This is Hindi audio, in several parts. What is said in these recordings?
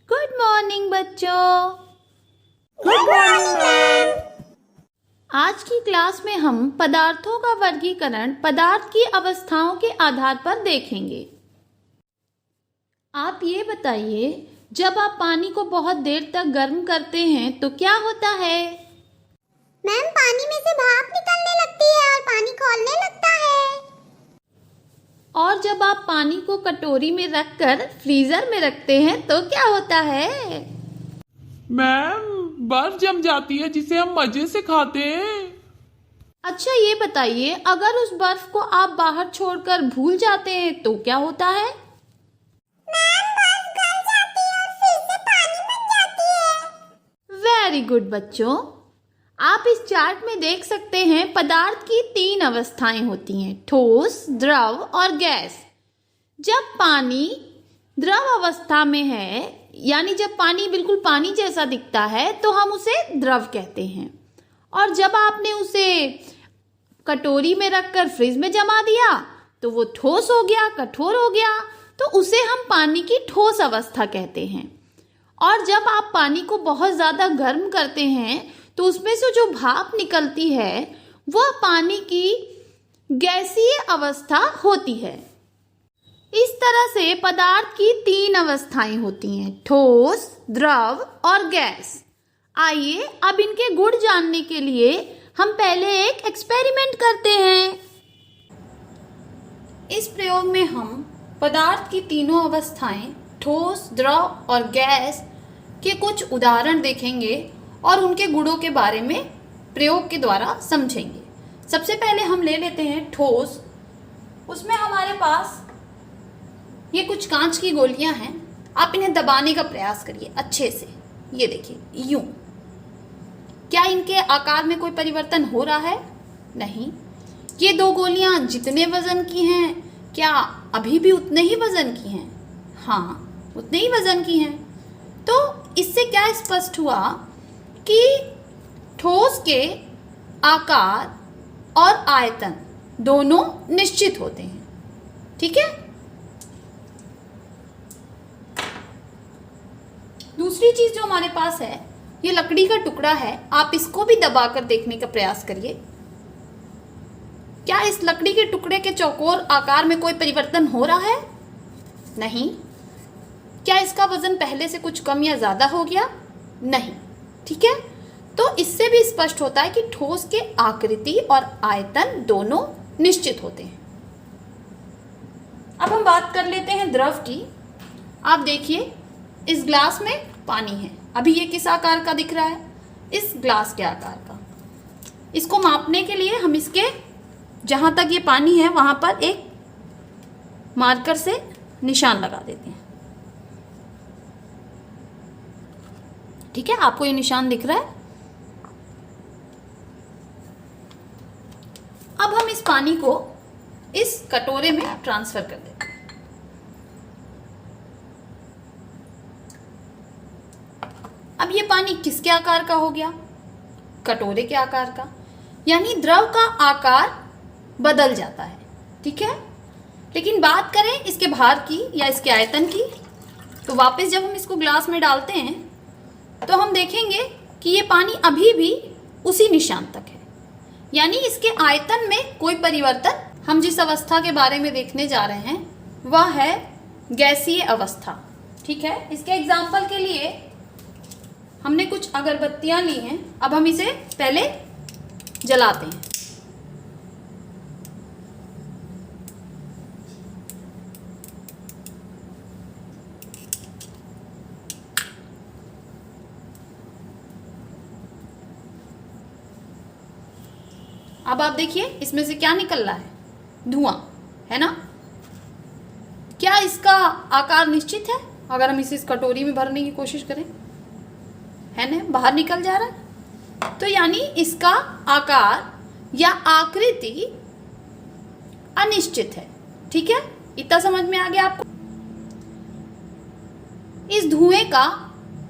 गुड मॉर्निंग बच्चों। Good morning ma'am. आज की क्लास में हम पदार्थों का वर्गीकरण पदार्थ की अवस्थाओं के आधार पर देखेंगे। आप ये बताइए, जब आप पानी को बहुत देर तक गर्म करते हैं तो क्या होता है? मैम, पानी में से भाप निकलने लगती है और पानी खौलने लगता है। और जब आप पानी को कटोरी में रखकर फ्रीजर में रखते हैं तो क्या होता है? मैम, बर्फ जम जाती है जिसे हम मजे से खाते हैं। अच्छा ये बताइए, अगर उस बर्फ को आप बाहर छोड़कर भूल जाते हैं तो क्या होता है? मैम, बर्फ गल जाती है और फिर से पानी बन जाती है। वेरी गुड बच्चों। आप इस चार्ट में देख सकते हैं पदार्थ की 3 अवस्थाएं होती हैं, ठोस, द्रव और गैस। जब पानी द्रव अवस्था में है, यानी जब पानी बिल्कुल पानी जैसा दिखता है तो हम उसे द्रव कहते हैं। और जब आपने उसे कटोरी में रखकर फ्रिज में जमा दिया तो वो ठोस हो गया, कठोर हो गया, तो उसे हम पानी की ठोस अवस्था कहते हैं। और जब आप पानी को बहुत ज़्यादा गर्म करते हैं तो उसमें से जो भाप निकलती है वह पानी की गैसीय अवस्था होती है। इस तरह से पदार्थ की 3 अवस्थाएं होती हैं, ठोस, द्रव और गैस। आइए अब इनके गुण जानने के लिए हम पहले एक एक्सपेरिमेंट करते हैं। इस प्रयोग में हम पदार्थ की तीनों अवस्थाएं, ठोस, द्रव और गैस के कुछ उदाहरण देखेंगे और उनके गुणों के बारे में प्रयोग के द्वारा समझेंगे। सबसे पहले हम ले लेते हैं ठोस। उसमें हमारे पास ये कुछ कांच की गोलियां हैं। आप इन्हें दबाने का प्रयास करिए अच्छे से। ये देखिए, यूं। क्या इनके आकार में कोई परिवर्तन हो रहा है? नहीं। ये 2 गोलियां जितने वजन की हैं, क्या अभी भी उतने ही वजन की हैं? हाँ, उतने ही वजन की हैं। तो इससे क्या स्पष्ट हुआ कि ठोस के आकार और आयतन दोनों निश्चित होते हैं। ठीक है। दूसरी चीज जो हमारे पास है, ये लकड़ी का टुकड़ा है। आप इसको भी दबाकर देखने का प्रयास करिए। क्या इस लकड़ी के टुकड़े के चौकोर आकार में कोई परिवर्तन हो रहा है? नहीं। क्या इसका वजन पहले से कुछ कम या ज्यादा हो गया? नहीं। ठीक है। तो इससे भी स्पष्ट होता है कि ठोस के आकृति और आयतन दोनों निश्चित होते हैं। अब हम बात कर लेते हैं द्रव की। आप देखिए, इस ग्लास में पानी है। अभी ये किस आकार का दिख रहा है? इस ग्लास के आकार का। इसको मापने के लिए हम इसके जहां तक ये पानी है वहां पर एक मार्कर से निशान लगा देते हैं। ठीक है, आपको ये निशान दिख रहा है। अब हम इस पानी को इस कटोरे में ट्रांसफर कर देते हैं। अब ये पानी किसके आकार का हो गया? कटोरे के आकार का। यानी द्रव का आकार बदल जाता है। ठीक है। लेकिन बात करें इसके भार की या इसके आयतन की, तो वापस जब हम इसको ग्लास में डालते हैं तो हम देखेंगे कि ये पानी अभी भी उसी निशान तक है। यानी इसके आयतन में कोई परिवर्तन। हम जिस अवस्था के बारे में देखने जा रहे हैं वह है गैसीय अवस्था। ठीक है। इसके एग्जाम्पल के लिए हमने कुछ अगरबत्तियां ली हैं। अब हम इसे पहले जलाते हैं। अब आप देखिए, इसमें से क्या निकल रहा है? धुआं, है ना? क्या इसका आकार निश्चित है? अगर हम इसे इस कटोरी में भरने की कोशिश करें, है ना, बाहर निकल जा रहा है। तो यानी इसका आकार या आकृति अनिश्चित है। ठीक है। इतना समझ में आ गया आपको? इस धुएं का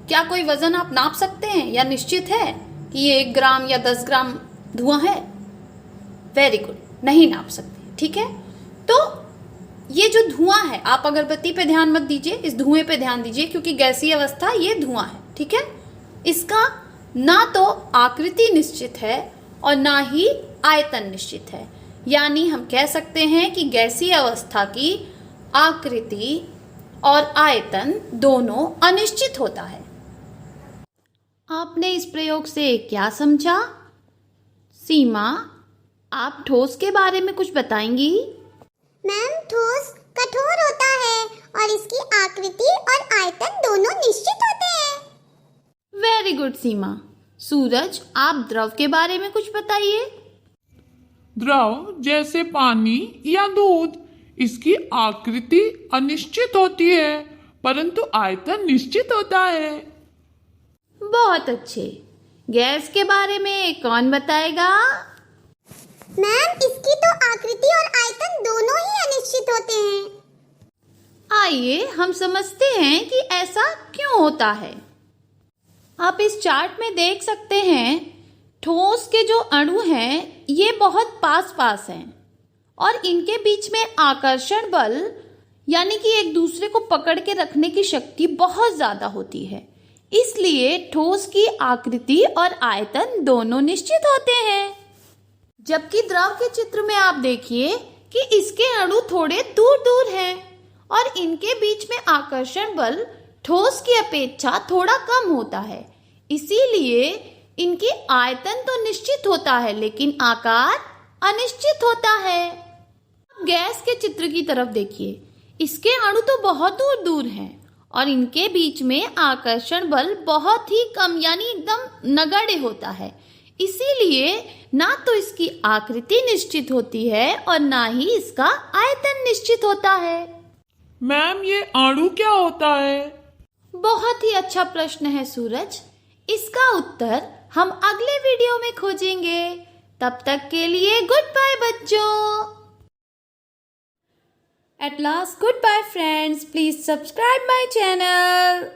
क्या कोई वजन आप नाप सकते हैं या निश्चित है कि ये 1 ग्राम या 10 ग्राम धुआं है? वेरी गुड, नहीं नाप सकते। ठीक है। तो ये जो धुआं है, आप अगरबत्ती पे ध्यान मत दीजिए, इस धुएं पे ध्यान दीजिए, क्योंकि गैसीय अवस्था ये धुआं है, ठीक है। इसका ना तो आकृति निश्चित है और ना ही आयतन निश्चित है, यानी हम कह सकते हैं कि गैसीय अवस्था की आकृति और आयतन दोनों अनिश्चित होता है। आपने इस प्रयोग से क्या समझा? सीमा, आप ठोस के बारे में कुछ बताएंगी? मैम, ठोस कठोर होता है और इसकी आकृति और आयतन दोनों निश्चित होते हैं। वेरी गुड सीमा। सूरज, आप द्रव के बारे में कुछ बताइए। द्रव जैसे पानी या दूध, इसकी आकृति अनिश्चित होती है परंतु आयतन निश्चित होता है। बहुत अच्छे। गैस के बारे में कौन बताएगा? मैम, इसकी तो आकृति और आयतन दोनों ही अनिश्चित होते हैं। आइए हम समझते हैं कि ऐसा क्यों होता है। आप इस चार्ट में देख सकते हैं, ठोस के जो अणु हैं ये बहुत पास पास हैं और इनके बीच में आकर्षण बल यानी कि एक दूसरे को पकड़ के रखने की शक्ति बहुत ज्यादा होती है। इसलिए ठोस की आकृति और आयतन दोनों निश्चित होते हैं। जबकि द्रव के चित्र में आप देखिए कि इसके अणु थोड़े दूर दूर हैं और इनके बीच में आकर्षण बल ठोस की अपेक्षा थोड़ा कम होता है। इसीलिए इनकी आयतन तो निश्चित होता है लेकिन आकार अनिश्चित होता है। गैस के चित्र की तरफ देखिए, इसके अणु तो बहुत दूर दूर हैं और इनके बीच में आकर्षण बल बहुत ही कम यानी एकदम नगण्य होता है। इसीलिए ना तो इसकी आकृति निश्चित होती है और ना ही इसका आयतन निश्चित होता है। मैम, ये अणु क्या होता है? बहुत ही अच्छा प्रश्न है सूरज। इसका उत्तर हम अगले वीडियो में खोजेंगे। तब तक के लिए गुड बाय बच्चों। At last, goodbye friends. Please subscribe my channel.